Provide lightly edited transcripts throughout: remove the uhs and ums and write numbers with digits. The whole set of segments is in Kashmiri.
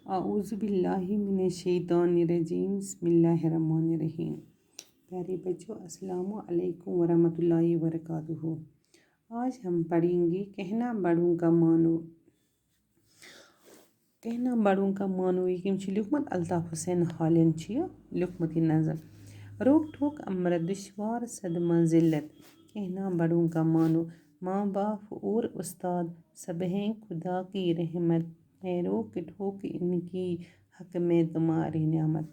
आऊज़ुबिल्लाहि मिनश्शैतानिर्रजीम बिस्मिल्लाहिर्रहमानिर्रहीम। प्यारे बच्चों, अस्सलामु अलैकुम वरहमतुल्लाहि वबरकातुहू। आज हम पढ़ेंगे कहना बड़ों का मानो। कहना बड़ों का मानो यम लिखमत अल्ताफ़ हुसैन हालिन लिखमत नज़र। रोक ठोक अमृत दुश्वार सदमा जिल्लत, कहना बड़ों का मानो। माँ बाप और उस्ताद सब हैं खुदा की रहमत है, रोक ठोक इनकी हक में तुम्हारी नेमत।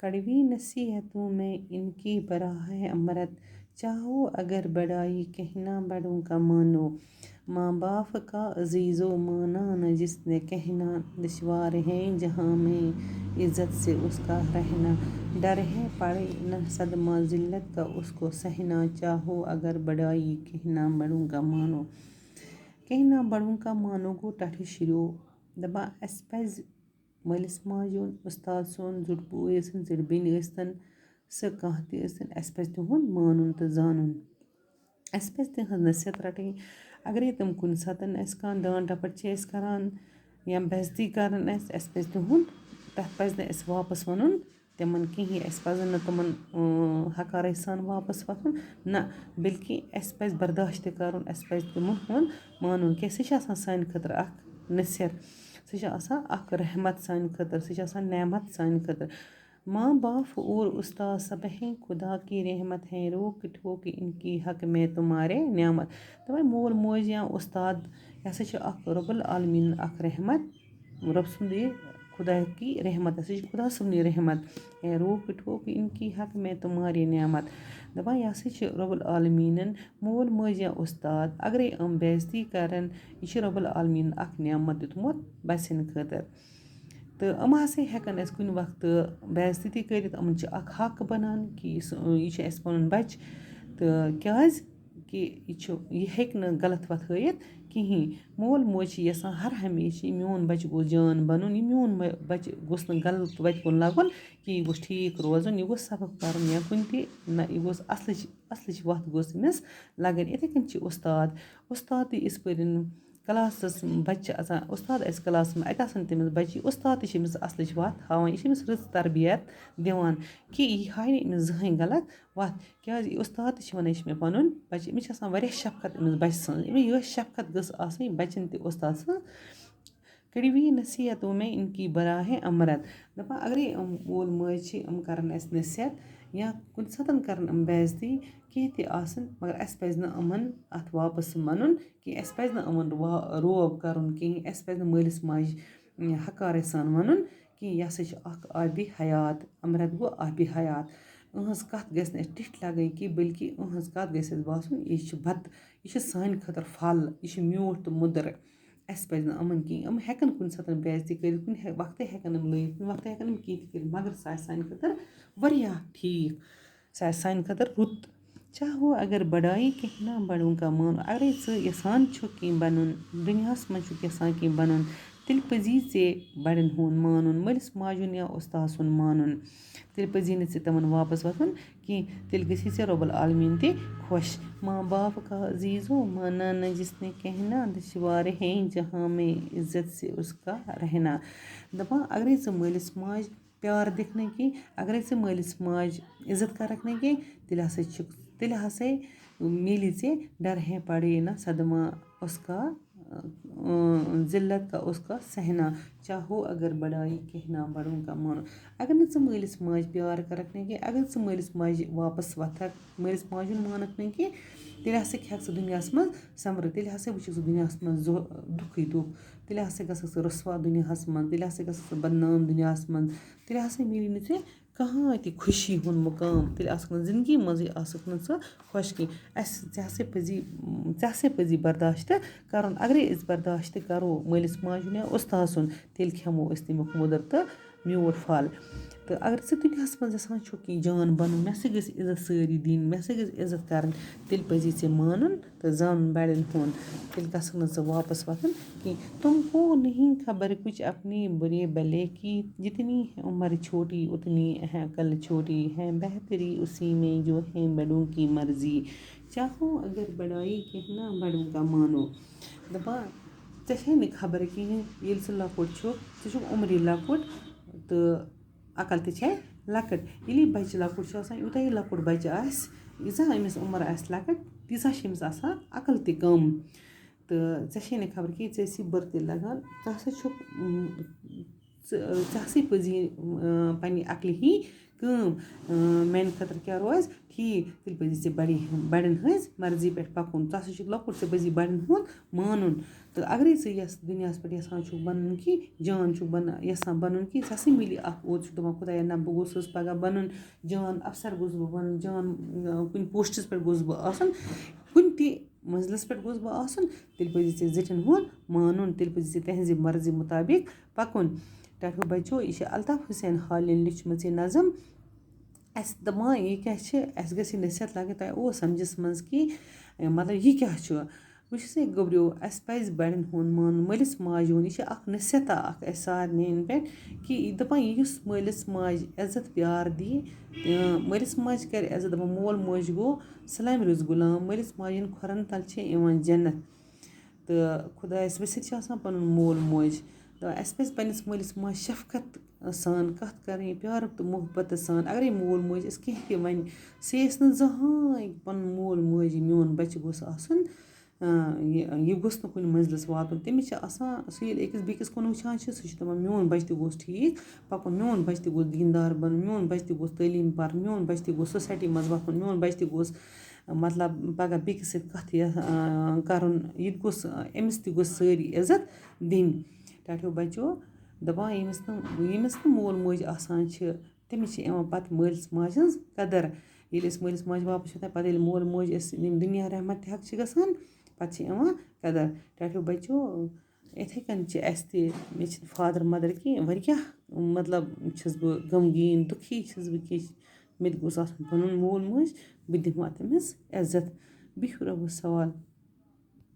कड़वी नसीहतों में इनकी बराह है अमृत, चाहो अगर बड़ाई कहना बड़ों का मानो। माँ बाप का अजीज़ो माना न जिसने कहना, दुश्वार है जहाँ में इज़्ज़त से उसका रहना। डर है पड़े न सदमा जिल्लत का उसको सहना, चाहो अगर बड़ाई कहना बड़ों का मानो। कहना बड़ों का मानो गो टठ शुरू दबा अस्पज मलिस माजुन उस्ताद सोन जुड़ बोए सन जुड़ बेन स्तन स कहते स्तन अस्पज तुहुन मानुन तो जानून। अस्पज तिहंज नसीहत रटें अगर तुम कुन सातन अस कान डांट डपट छ करान या बेइज्जती करन अस पज तुहुन तथ पज न अस वापस वनुन तिमन कहीं। अस पजन न तिमन हकार सान वापस वथुन न, बल्कि अस पज बर्दाश्त करन, अस पज तिमन हुन मानुन। क्या सह सान खतर अख नसीहत, सह अख रहमत सान खतर, सह नेमत सान खतर। माँ बाप और उस्ताद सब हैं खुदा की रहमत है, रोक ठोक इनकी हक में तुम्हारे नेमत। दपान मोल मोज या उस्ताद यह अख रब्बुल आलमीन अख रहमत, रब सुंद खुदा की रहमत, यह खुदा सुंद रहमत है, रोक ठोक इनकी हक में तुम्हारी नेमत। दपान यह रब्बुल आलमीन मोल मोज या उस्ताद अगर हम बेइज्जती करन, यह रब्बुल आलमीन अख नेमत दितमुत बसन खतर। तो हम हसा हेकन अस कुन वक्त बेइज्जती करित, अमन अख हक बनान कि यह पन बच तो क्याज कि यह हेक न गलत वत हयत कहीं। मोल मोज यसान हर हमेशा मोन बच गो जान बनून, यह मोन बच गोस न गलत वत कुन लगुन कि यह गोस ठीक रोजन, यह गोस सबक परन या कुन ति न, यह गोस असलच वत गोस अमिस लगन। इथे कन उस्ताद उस्ताद इस पर क्लासस बच्चे आसान, उस्ताद अस क्लास में अत आसान तमिस बच्चे, उस्ताद तमिस असलच वत हावान, यह अमिस रच तरबियत दिवान कि यह हाय न अमिस जहन गलत वत। क्या उस्ताद वन मे पनुन बच्चे, अमिस आसान वारिया शफकत अमिस बच्चे सं, यह शफकत गस आसनी बच्चन ते उस्ताद सं। कड़वी नसीहतों में इनकी बरा है अमृत। दपा अगर मोल मोज करन अस नसीहत या कुन सातन करन हम बेइज्जती कह ते आसन, मगर अस पज न अमन अत वापस मनन कि अस पज न अमन रोब करन कहीं, अस पज न मालिस माज हकार सान वनुन कि यह अख आबी हयात। अमृत गो आबी हयात, अहज कथ गस न टिठ लगन कि बल्कि अहज कथ गस बासन यह बत, यह सान खतर फल, यह म्यूठ तो मुदर। अस पज न अमन कहीं, हम हेकन कुन सातन बेइज्जती कर, कुन वक्त हेकन हम लगित, कुन वक्त हेकन हम कह कर, मगर सह सान खतर वारिया ठीक, सह सान खतर रुत। चाहो अगर बड़ाई कहना बड़ों का मानो, अगर यसान कहीं बनन दुनिया मज यसान कहीं बनन, तिल पजी से बड़न हुन मानुन, मलिस माजुन या उस्ताद सुन मानुन। तिल पजी न तमन वापस वथुन कि तिल गसी से रब्बुल आलमीन ते खुश। माँ बाप का अजीज़ो माना न जिसने कहना, दुश्वार है जहाँ में इज़्ज़त से उसका रहना। दपा अगर मालिस माज प्यार दिखने की, अगर मालिस माज इज़्ज़त कर रखने की, तिल हसे मिली से डर है पड़े ना सदमा उसका जिल्लत का उसका सहना, चाहो अगर बड़ाई कहना बड़ों का मानो। अगर न मालिस माज प्यार कर रखने की, अगर मालिस माज वापस वथक, मालिस माजुन मानक नहीं कि, तेल हसा हेक दुनिया मज समर, तेल हसा वुच दुनिया मज दुखी दुख, तेल हसा गस रसवा दुनिया मज, तेल हसा गस बदनाम दुनिया मज, तेल हसा मिली न कहाँ ति खुशी हुन मुकाम, तेल आसक जिंदगी मज आसक न खुश कि ऐसे पजी बर्दाश्त करन। अगर अस बर्दाश्त करो मालिस माजुन या उस्ताद सुन, तेल खेमो अस तमुक मुदर तो म्यूठ फल। तो अगर दुनिया मज यसान कि जान बनून, मे सा गस इज़्ज़त सारी दिन, मे सा गस इज़्ज़त करन, तेल पजी से मानुन तो जानन बड़न हुन, तेल गसक न वापस वथन कि तुमको नहीं खबर कुछ अपने बुरे भले की, जितनी है उम्र छोटी उतनी है अकल छोटी, है बेहतरी उसी में जो है बड़ों की मर्जी। चाहो अगर बड़ाई कहना बड़ों का मानो। दपा ژےٚ چھے نہٕ خبر کِہیٖنۍ ییٚلہِ ژٕ لۄکُٹ چھُکھ ژٕ چھُکھ عُمری لۄکُٹ تہٕ عقل تہِ چھے لۄکٕٹ ییٚلہِ یہِ بَچہِ لۄکُٹ چھُ آسان یوٗتاہ یہِ لۄکُٹ بَچہِ آسہِ ییٖژاہ أمِس عُمر آسہِ لۄکٕٹ تیٖژاہ چھِ أمِس آسان عقل تہِ کَم تہٕ ژےٚ چھے نہٕ خبر کِہیٖنۍ ژےٚ ٲسی بٕرتہِ لَگان ژٕ ہسا چھُکھ ژٕ ہسا پٔزی پنٛنہِ عقلہِ ہی کٲم میٛانہِ خٲطرٕ کیٛاہ روزِ ٹھیٖک تیٚلہِ پَزی ژےٚ بَڑٮ۪ن ہٕنٛز مرضی پٮ۪ٹھ پَکُن ژٕ ہسا چھُکھ لۄکُٹ ژےٚ پَزی بَڑٮ۪ن ہُنٛد مانُن تہٕ اگرَے ژٕ دُنیاہَس پٮ۪ٹھ یَژھان چھُکھ بَنُن کہِ جان چھُکھ یَژھان بَنُن کہِ ژےٚ ہسا مِلی اَکھ اوت چھُکھ دَپان خۄدایا نہ بہٕ گوٚژھُس پَگاہ بَنُن جان اَفسر گوٚژھ بہٕ بَنُن جان کُنہِ پوسٹَس پٮ۪ٹھ گوٚژھ بہٕ آسُن کُنہِ تہِ منزلَس پٮ۪ٹھ گوٚژھ بہٕ آسُن تیٚلہِ پَزی ژےٚ زِٹھٮ۪ن ہُنٛد مانُن تیٚلہِ پَزی ژےٚ تِہٕنٛزِ مرضی مُطابق پَکُن ٹاٹھو بَچو یہِ چھِ الطاف حُسین حالِن لیٚچھمٕژ یہِ نظم اَسہِ دَپان یہِ کیٛاہ چھِ اَسہِ گژھِ یہِ نصیحت لَگٕنۍ تۄہہِ اوس سَمجھَس منٛز کہِ مطلب یہِ کیٛاہ چھُ وٕچھِو سا گوٚبریو اَسہِ پَزِ بَڑٮ۪ن ہُنٛد مانُن مٲلِس ماجہِ ہُنٛد یہِ چھِ اَکھ نصیحتا اَکھ اَسہِ سارنٕیَن پٮ۪ٹھ کہِ یہِ دَپان یُس مٲلِس ماجہِ عزت پیار دِیہِ مٲلِس ماجہِ کَرِ عزت دَپان مول موج گوٚو سَلامہِ روٚس غلام مٲلِس ماجہِ ہِنٛدۍ کھۄرَن تَل چھِ یِوان جنت تہٕ خۄدایَس ؤسِتھ چھِ آسان پَنُن مول موج تہٕ اَسہِ پَزِ پنٛنِس مٲلِس ماجہِ شفقت سان کَتھ کَرٕنۍ پیار تہٕ محبتہٕ سان اگرَے مول موج أسۍ کینٛہہ تہِ وَنہِ سُہ یژھِ نہٕ زٕہٕنۍ پَنُن مول موج میون بَچہِ گوٚژھ آسُن یہِ گوٚژھ نہٕ کُنہِ منزلَس واتُن تٔمِس چھِ آسان سُہ ییٚلہِ أکِس بیٚکِس کُن وٕچھان چھِ سُہ چھِ دَپان میون بَچہِ تہِ گوٚژھ ٹھیٖک پَکُن میون بَچہِ تہِ گوٚژھ دیٖندار بَنُن میون بَچہِ تہِ گوٚژھ تعلیٖم پَرُن میون بَچہِ تہِ گوٚژھ سوسایٹی منٛز وۄتھُن میون بَچہِ تہِ گوٚژھ مطلب پَگاہ بیٚکِس سۭتۍ کَتھ کَرُن یہِ تہِ گوٚژھ أمِس تہِ گوٚژھ سٲری عزت دِنۍ ٹاٹھیو بَچو دَپان ییٚمِس نہٕ مول موج آسان چھِ تٔمِس چھِ یِوان پَتہٕ مٲلِس ماجہِ ہٕنٛز قدر ییٚلہِ أسۍ مٲلِس ماجہِ واپَس چھِ واتان پَتہٕ ییٚلہِ مول موج أسۍ ییٚمہِ دُنیا رحمت تہِ حق چھِ گژھان پَتہٕ چھِ یِوان قدر ٹاٹھیو بَچو یِتھَے کٔنۍ چھِ اَسہِ تہِ مےٚ چھِنہٕ فادَر مَدَر کینٛہہ واریاہ مطلب چھَس بہٕ غمگیٖن دُکھی چھَس بہٕ کہِ مےٚ تہِ گوٚژھ آسُن پَنُن مول موج بہٕ دِمہٕ ہا تٔمِس عزت بِہِو رۄبَس حوال